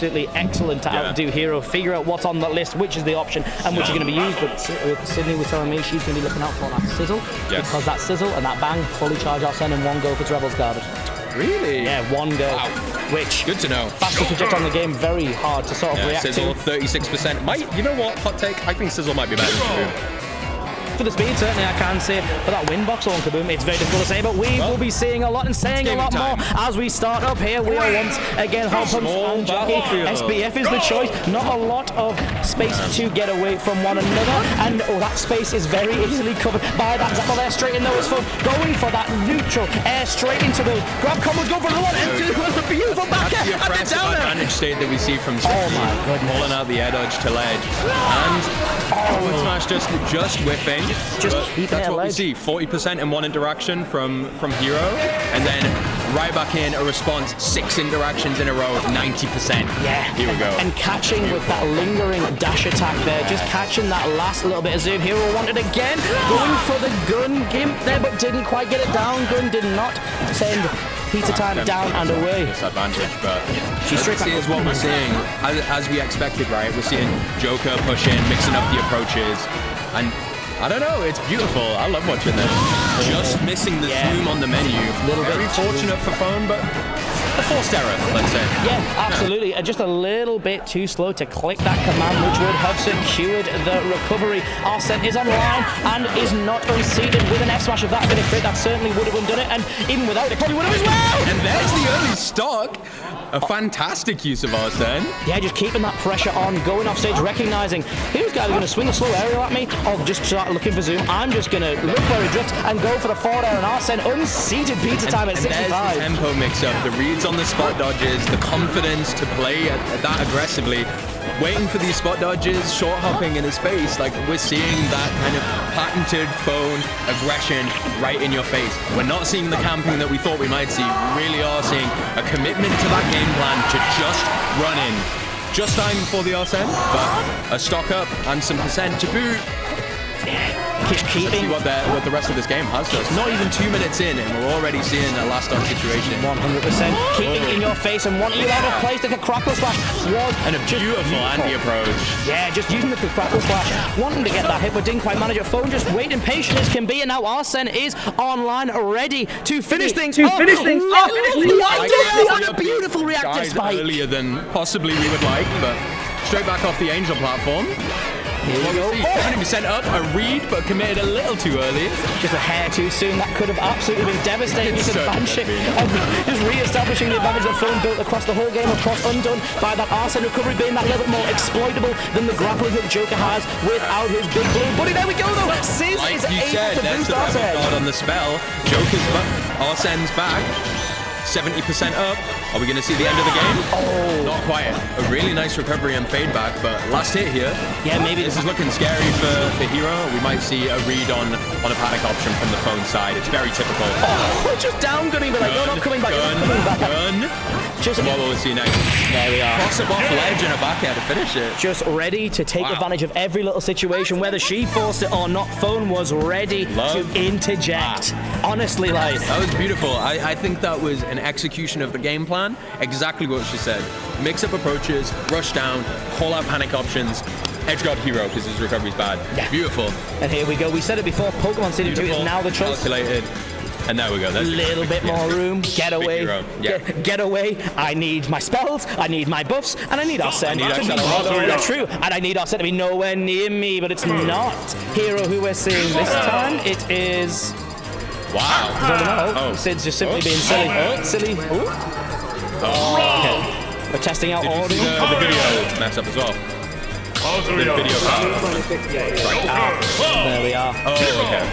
absolutely excellent to outdo Hero, figure out what's on that list, which is the option, and which are going to be used. But Sydney was telling me she's going to be looking out for that sizzle, because that sizzle and that bang fully charge Arsene in one go if it's Rebels guarded. Really? Yeah, one go. Wow. Which, good to know. Fastest projectile in the game, very hard to sort of react Sizzle, to. 36%. You know what? Hot take. I think Sizzle might be better than Kaboom. For the speed, certainly I can say, but that win box on Kaboom, it's very difficult to say, but we will be seeing a lot and saying a lot more as we start up here. We are once again Hot Pumps and Jackie. SBF is the choice. Not a lot of space to get away from one another, and that space is very easily covered by that Zapple there straight in those foot, going for that neutral air straight into those grab combos, go for the one, and do a beautiful back air, and then down there. Advantage state that we see from my goodness, pulling out the air dodge to ledge, and forward smash just whiffing. Just keep that's it what we ledge. see. 40% in one interaction from Hero, and then right back in a response. 6 interactions in a row, 90%. Yeah. Here we go. And catching with that lingering dash attack there, just catching that last little bit of zoom. Hero wanted again, going for the gun gimp there, but didn't quite get it down. Gun did not send Pizza Time down and away. Disadvantage, but she's straight back. Is what we're seeing, as we expected, right? We're seeing Joker push in, mixing up the approaches, and I don't know, it's beautiful. I love watching this. Just missing the zoom on the menu. Very fortunate for phone, but a forced error, let's say. Yeah, absolutely. Just a little bit too slow to click that command, which would have secured the recovery. Arsene is online and is not unseated with an F smash. If that had been a crit, that certainly would have undone it, and even without it, probably would have as well. And there's the early stock. A fantastic use of Arsene. Yeah, just keeping that pressure on, going off stage, recognizing who's going to swing a slow aerial at me, or just start looking for zoom. I'm just going to look where he drifts and go for the forward air, and Arsene unseated Pizza Time at 65. There's the tempo mix-up, the reads on the spot dodges, the confidence to play that aggressively. Waiting for these spot dodges, short hopping in his face, like we're seeing that kind of patented phone aggression right in your face. We're not seeing the camping that we thought we might see. We really are seeing a commitment to that game plan to just run in. Just time before the Arsene, but a stock up and some percent to boot. Keeps keeping what the rest of this game has to us. Not even 2 minutes in, and we're already seeing a last on situation. 100% keeping in your face and wanting you out of place. Like a crackle slash was and a beautiful anti-approach. Yeah, just using the crackle slash, wanting to get that hit, but didn't quite manage it. Phone just waiting patient as can be, and now Arsene is online, ready to finish things. A beautiful reactive spike. Earlier than possibly we would like, but straight back off the Angel platform. Here we go. 70% up, a read, but committed a little too early. Just a hair too soon. That could have absolutely been devastating. Just re-establishing the advantage that Phone built across the whole game, of course, undone by that Arsene recovery being that little bit more exploitable than the grappling hook Joker has without his big blue buddy. There we go, though. Sizz is able to boost Arsene. On the spell, Joker's back, Arsene's back. 70% up. Are we going to see the end of the game? Oh, not quite. A really nice recovery and fade back, but last hit here. Yeah, maybe this is looking scary for Hero. We might see a read on a panic option from the phone side. It's very typical. Oh, just down gunning, but like, you're not coming back. Just what will we see next? There we are. Cross up off ledge and a back air to finish it. Just ready to take advantage of every little situation, whether she forced it or not. Phone was ready to interject. Honestly, like, that was beautiful. I think that was an execution of the game plan. Exactly what she said. Mix up approaches, rush down, call out panic options, edge guard Hero because his recovery's bad. Yeah. Beautiful. And here we go. We said it before. Pokemon Stadium 2 is now the choice. Calculated. And there we go. That's a little bit more room. Get away. Get away. I need my spells. I need my buffs. And I need Arsene to be that's true. And I need Arsene to be nowhere near me. But it's not Hero who we're seeing this time. It is... Wow. Sid's just simply being silly. Silly. Okay. We're testing out all the video mess up as well. There we are. Oh, okay.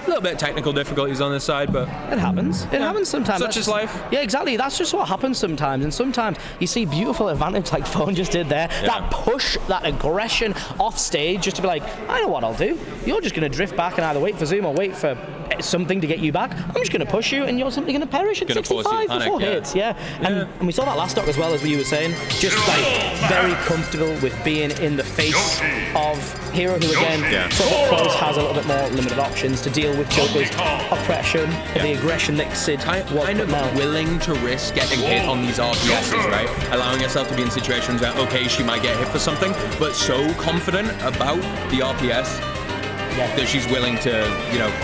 A little bit of technical difficulties on this side, but it happens. It happens sometimes. Such is life. Yeah, exactly. That's just what happens sometimes. And sometimes you see beautiful advantage like Phone just did there. Yeah. That push, that aggression off stage, just to be like, I know what I'll do. You're just going to drift back and either wait for zoom or wait for something to get you back. I'm just going to push you and you're simply going to perish at 65 for 4 hits. Yeah. And we saw that last stock as well, as you were saying. Just like very comfortable with being in the face of Hero, who again sort of has a little bit more limited options to deal with Joker's oppression, the aggression that Sid was kind of willing to risk getting hit on these RPSs, right? Allowing herself to be in situations where, okay, she might get hit for something, but so confident about the RPS that she's willing to,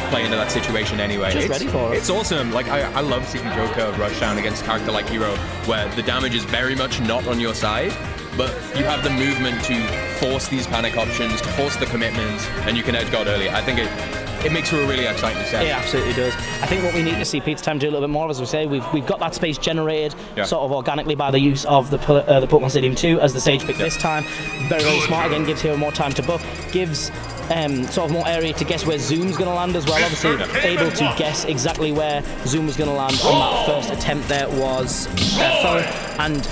play into that situation anyway. Just ready for it. It's awesome. Like, I love seeing Joker rush down against a character like Hero, where the damage is very much not on your side, but you have the movement to force these panic options, to force the commitments, and you can edge guard early. I think it makes for a really exciting set. It absolutely does. I think what we need to see Pizza Time do a little bit more, as we say, we've got that space generated sort of organically by the use of the Pokemon Stadium 2 as the stage pick this time. Very, very smart. Again, gives Hero more time to buff, gives sort of more area to guess where Zoom's going to land as well. Obviously, able to guess exactly where Zoom was going to land on that first attempt there was Phone. And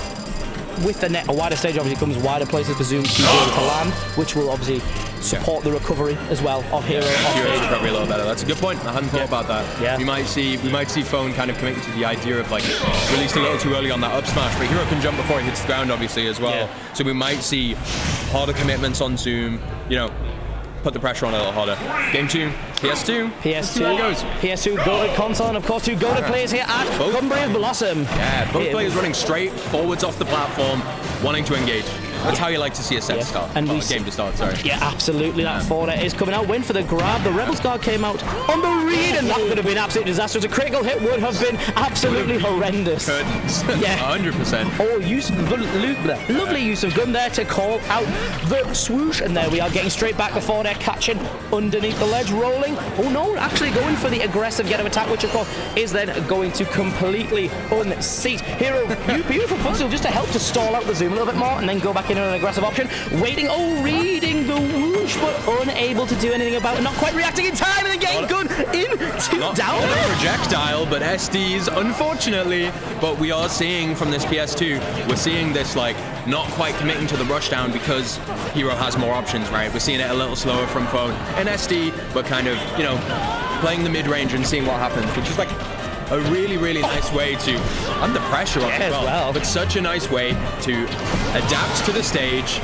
with the net, a wider stage obviously comes wider places for Zoom to be able to land, which will obviously support the recovery as well of Hero. Hero's probably a little better. That's a good point. I hadn't thought about that. Yeah. We might see Phone kind of committing to the idea of like released a little too early on that up smash, but Hero can jump before he hits the ground obviously as well. Yeah. So we might see harder commitments on Zoom. Put the pressure on a little harder. Game 2, PS2. PS2 goes. PS2 go-to console, and of course 2 go-to players here at Cumbria Blossom. Yeah, both players running straight forwards off the platform, wanting to engage. That's how you like to see a set start. And game to start, sorry. Yeah, absolutely. That forward is coming out. Win for the grab. The Rebels card came out on the read, and that could have been absolutely disastrous. A critical hit would have been absolutely horrendous. Yeah, 100%. Oh, lovely use of gun there to call out the swoosh, and there we are, getting straight back before they're catching underneath the ledge, rolling. Oh no, actually going for the aggressive get of attack, which of course is then going to completely unseat Hero. Beautiful footstool just to help to stall out the Zoom a little bit more, and then go back in an aggressive option, waiting, reading the whoosh, but unable to do anything about it, not quite reacting in time, and then getting gun into down. Not a projectile, but SDs, unfortunately. But we are seeing from this PS2, we're seeing this like not quite committing to the rushdown because Hero has more options, right? We're seeing it a little slower from Phone and SD, but kind of, playing the mid-range and seeing what happens, which is like a really, really nice way to, under pressure on as well, but such a nice way to adapt to the stage.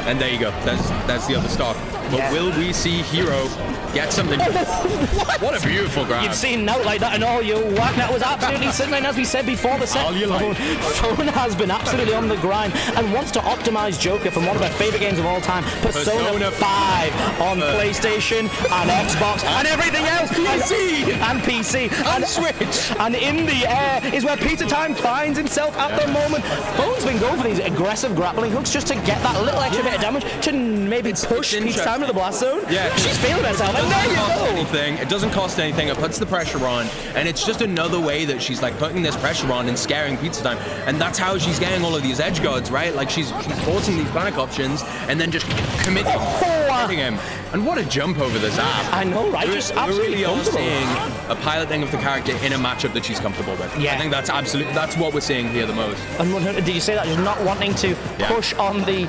And there you go, that's the other stock. But will we see Hero get something? What a beautiful grab. You've seen note like that and all your work. That was absolutely sickening. As we said before the set, Phone has been absolutely on the grind and wants to optimize Joker from one of their favorite games of all time, Persona 5 on PlayStation and Xbox and everything else. PC and Switch. And in the air is where Pizza Time finds himself at the moment. Phone's been going for these aggressive grappling hooks just to get that little extra bit of damage to maybe push Pizza Time to the blast zone. Yeah, she's feeling herself. And there you go. It doesn't cost anything. It puts the pressure on, and it's just another way that she's like putting this pressure on and scaring Pizza Time. And that's how she's getting all of these edge guards, right? Like she's forcing these panic options and then just hitting him. And what a jump over the zap. I know, right? Just absolutely really are seeing a piloting of the character in a matchup that she's comfortable with. Yeah. I think that's what we're seeing here the most. And did you say that? Just not wanting to push on the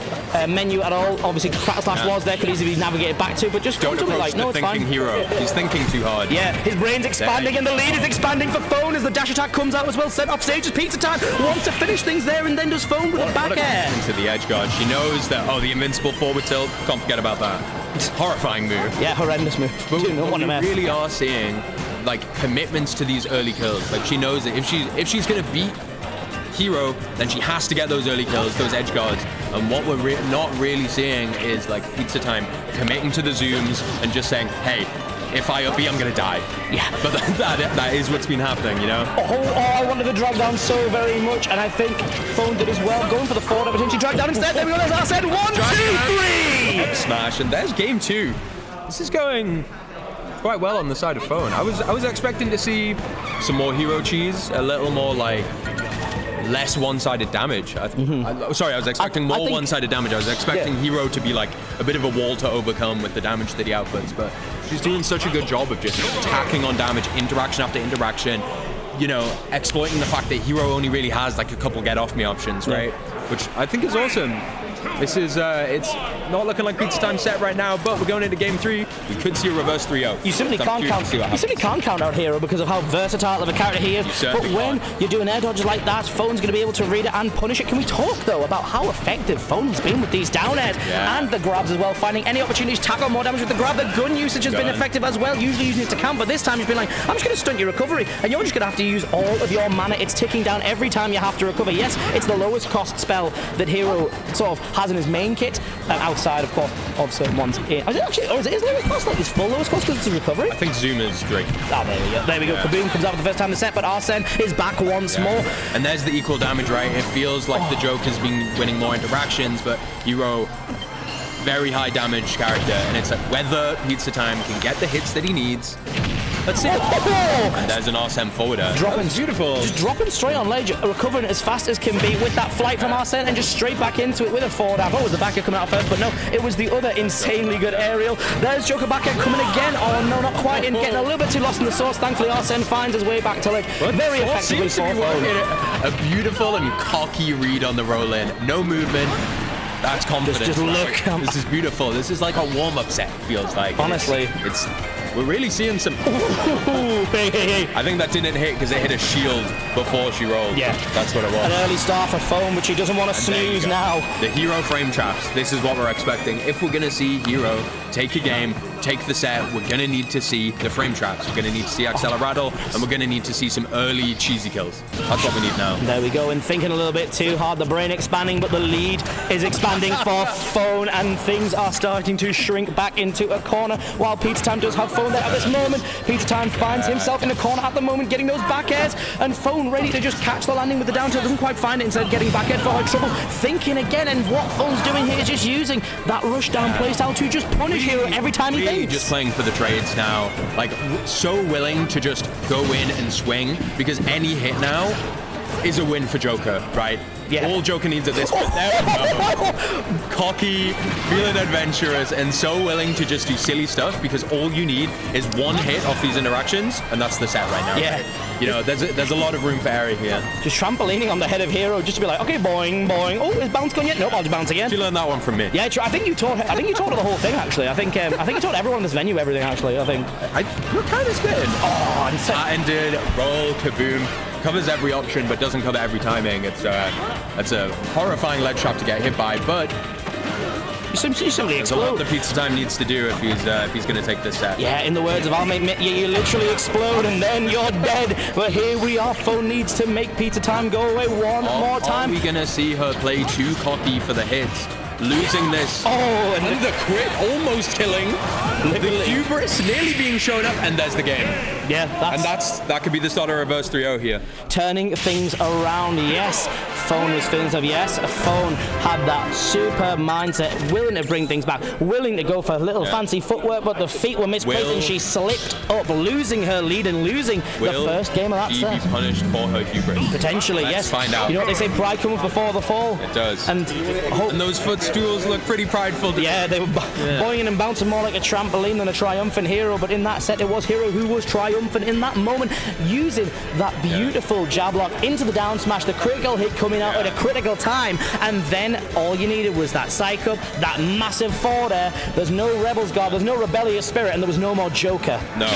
menu at all. Obviously, Crackle Slash was there, could easily be navigated back to, but just don't approach like, no, the it's thinking fine. Hero. He's thinking too hard. Yeah, his brain's expanding and the lead is expanding for Phone as the dash attack comes out as well. Sent off stage as Pizza Time wants to finish things there, and then does Phone with a back air. Into the edge guard. She knows that, the invincible forward tilt, can't forget about that. Horrifying move. Yeah, horrendous move. But we really are seeing like commitments to these early kills. Like she knows that if she's gonna beat Hero, then she has to get those early kills, those edge guards. And what we're not really seeing is like Pizza Time committing to the zooms and just saying, hey, if I up B, I'm gonna die. Yeah. But that is what's been happening, I wanted to drag down so very much, and I think Phone did as well. Going for the forward, but she dragged down instead. There we go, as I said, 1, 2, 3! Up smash, and there's game 2. This is going quite well on the side of Phone. I was expecting to see some more Hero cheese, a little more like less one-sided damage. I was expecting more one-sided damage. I was expecting Hero to be like a bit of a wall to overcome with the damage that he outputs, but she's doing such a good job of just tacking on damage, interaction after interaction, exploiting the fact that Hero only really has like a couple get-off-me options, right? Which I think is awesome. This is, it's not looking like pizza time set right now, but we're going into game 3. We could see a reverse 3-0. You simply can't count out Hero because of how versatile of a character he is. But when you're doing air dodges like that, Phone's going to be able to read it and punish it. Can we talk, though, about how effective Phone's been with these down airs and the grabs as well, finding any opportunities to tackle more damage with the grab. The gun usage has been effective as well, usually using it to count, but this time he's been like, I'm just going to stunt your recovery, and you're just going to have to use all of your mana. It's ticking down every time you have to recover. Yes, it's the lowest cost spell that Hero sort of has in his main kit, outside, of course, of certain ones. Is it actually, or is it his lowest cost? Like his full lowest cost because it's a recovery? I think Zuma's 3. Ah, there we go. There we go. Kaboom comes out for the first time in the set, but Arsene is back once more. And there's the equal damage, right? It feels like the Joker's been winning more interactions, but Hero, very high damage character, and it's like whether Pizza Time can get the hits that he needs. Let's see. And there's an Arsene forwarder. Dropping, beautiful. Just dropping straight on ledge, recovering as fast as can be with that flight from Arsene, and just straight back into it with a forward. I thought it was the backer coming out first, but no, it was the other insanely good aerial. There's Joker back end coming again. Oh no, not quite in. Getting a little bit too lost in the source. Thankfully, Arsene finds his way back to ledge. Very effectively for Phone. A beautiful and cocky read on the roll in. No movement. That's confidence. Just look. This is beautiful. This is like a warm-up set, feels like. Honestly. We're really seeing some... I think that didn't hit because it hit a shield before she rolled. Yeah. That's what it was. An early start for Phone, which he doesn't want to snooze now. The Hero frame traps. This is what we're expecting. If we're going to see Hero take a game, take the set, we're going to need to see the frame traps. We're going to need to see Acceleraddle, and we're going to need to see some early cheesy kills. That's what we need now. There we go, and thinking a little bit too hard. The brain expanding, but the lead is expanding for Phone, and things are starting to shrink back into a corner, while Pizza Time does have Phone there at this moment. Pizza Time finds himself in a corner at the moment, getting those back airs, and Phone ready to just catch the landing with the down tilt. Doesn't quite find it, instead getting back air for her trouble. Thinking again, and what Phone's doing here is just using that rush down playstyle to just punish Hero every time he thinks. Just playing for the trades now, like so willing to just go in and swing, because any hit now is a win for Joker, right? Yeah. All Joker needs at this point. There we go. Cocky, feeling adventurous, and so willing to just do silly stuff, because all you need is one hit off these interactions, and that's the set right now. Yeah. Right? You know, there's a lot of room for error here. Just trampolining on the head of Hero, just to be like, okay, boing, boing. Oh, is bounce gone yet? Nope, I'll just bounce again. She learned that one from me. Yeah, I think you taught her. I think you taught her the whole thing, actually. I think you taught everyone in this venue everything, actually. I think. You're kind of spitting. Oh, patented roll, kaboom. Covers every option, but doesn't cover every timing. It's a horrifying ledge trap to get hit by, but you simply there's a lot that Pizza Time needs to do if he's going to take this set. Yeah, in the words of I'll make you literally explode and then you're dead. But here we are. Phone needs to make Pizza Time go away one more time. Are we going to see her play too cocky for the hits? Losing this. Oh, and the crit almost killing. The hubris nearly being shown up, and there's the game. Yeah, that could be the start of reverse 3-0 here. Turning things around, yes. Phone was feelings of yes. Phone had that super mindset, willing to bring things back, willing to go for a little fancy footwork, but the feet were misplaced and she slipped up, losing her lead and losing the first game of that set. Will she be punished for her hubris? Potentially, Let's yes. find out. You know what they say, pride comes before the fall. It does. And those footstools look pretty prideful. Yeah, they were boinging and bouncing more like a trampoline than a triumphant Hero, but in that set it was Hero who was triumphant in that moment, using that beautiful jab lock into the down smash, the critical hit coming out at a critical time, and then all you needed was that psych up, that massive forward air. There's no Rebels Guard, there's no rebellious spirit, and there was no more Joker. No.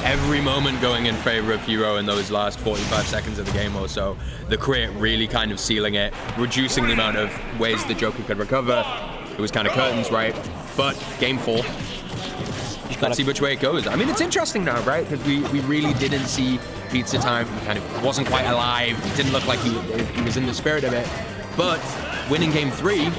Every moment going in favor of Hero in those last 45 seconds of the game or so. The crit really kind of sealing it, reducing the amount of ways the Joker could recover. It was kind of curtains, right? But game 4. Let's see which way it goes. I mean, it's interesting now, right? Because we really didn't see Pizza Time. He kind of wasn't quite alive. It didn't look like he was in the spirit of it. But winning game 3,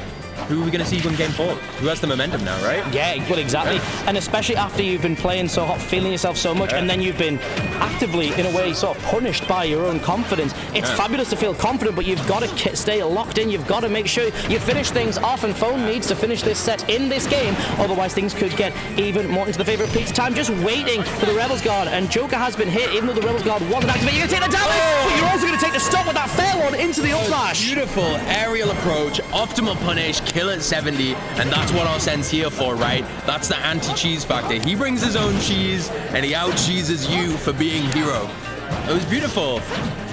who are we going to see win game 4? Who has the momentum now, right? Yeah, well, exactly. And especially after you've been playing so hot, feeling yourself so much, and then you've been actively, in a way, sort of punished by your own confidence. It's fabulous to feel confident, but you've got to stay locked in. You've got to make sure you finish things off, and Phone needs to finish this set in this game. Otherwise, things could get even more into the favor of Pizza Time. Just waiting for the Rebels Guard, and Joker has been hit, even though the Rebels Guard wasn't activated. You're going to take the damage, but you're also going to take the stop with that fair one into the up smash. Beautiful aerial approach, optimal punish, kill at 70, and that's what Arsene's here for, right? That's the anti-cheese factor. He brings his own cheese, and he out-cheeses you for being Hero. It was beautiful.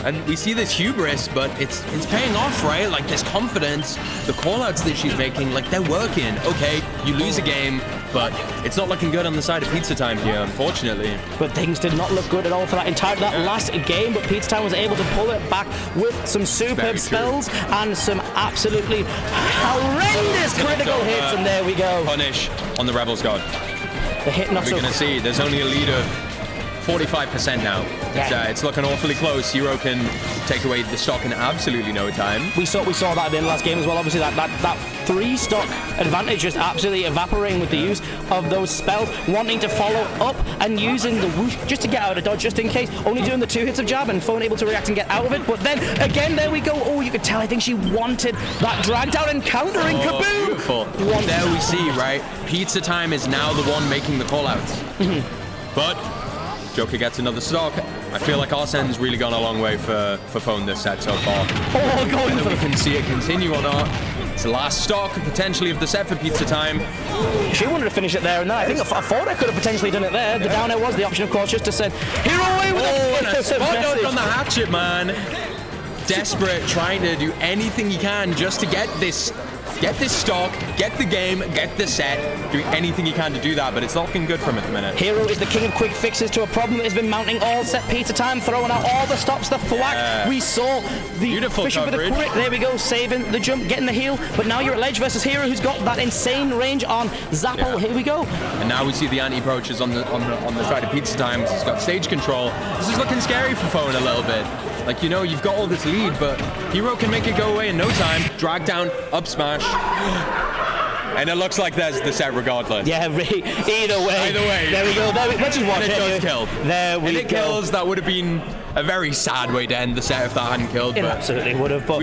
And we see this hubris, but it's paying off, right? Like, this confidence, the call-outs that she's making, like, they're working. Okay, you lose a game, but it's not looking good on the side of Pizza Time here, unfortunately. But things did not look good at all for that last game, but Pizza Time was able to pull it back with some superb spells and some absolutely horrendous critical hits, and there we go. Punish on the Rebels God. The hit not so... We're going to see, there's only a lead of 45% now. It's looking awfully close. Hero can take away the stock in absolutely no time. We saw that in the last game as well. Obviously, that 3 stock advantage just absolutely evaporating with the use of those spells. Wanting to follow up and using the whoosh just to get out of dodge, just in case. Only doing the 2 hits of jab and Phone able to react and get out of it. But then again, there we go. Oh, you could tell. I think she wanted that drag down and countering. Kaboom! Beautiful. There we see, right? Pizza Time is now the one making the callouts. But Joker gets another stock. I feel like Arsene's really gone a long way for Phone this set so far. Oh, going for we can see it continue or not. It's the last stock, potentially, of the set for Pizza Time. She wanted to finish it there, and then I think I thought I could have potentially done it there. The down air was the option, of course, just to send Hero away with a spot dodge on the hatchet, man. Desperate, trying to do anything he can just to get this stock, get the game, get the set, doing anything he can to do that, but it's not looking good for him at the minute. Hero is the king of quick fixes to a problem that has been mounting all set. Pizza Time throwing out all the stops, the thwack. We saw the beautiful Bishop with the crit. There we go, saving the jump, getting the heal, but now you're at ledge versus Hero, who's got that insane range on Zapple. Here we go. And now we see the anti-approaches on the side of Pizza Time. He's got stage control. This is looking scary for Phone a little bit. Like, you know, you've got all this lead, but Hero can make it go away in no time. Drag down, up smash. And it looks like there's the set regardless. Yeah, either way. There we go. Let's just watch it. And it does kill. There we go. And it kills. That would have been a very sad way to end the set if that hadn't killed. It absolutely would have, but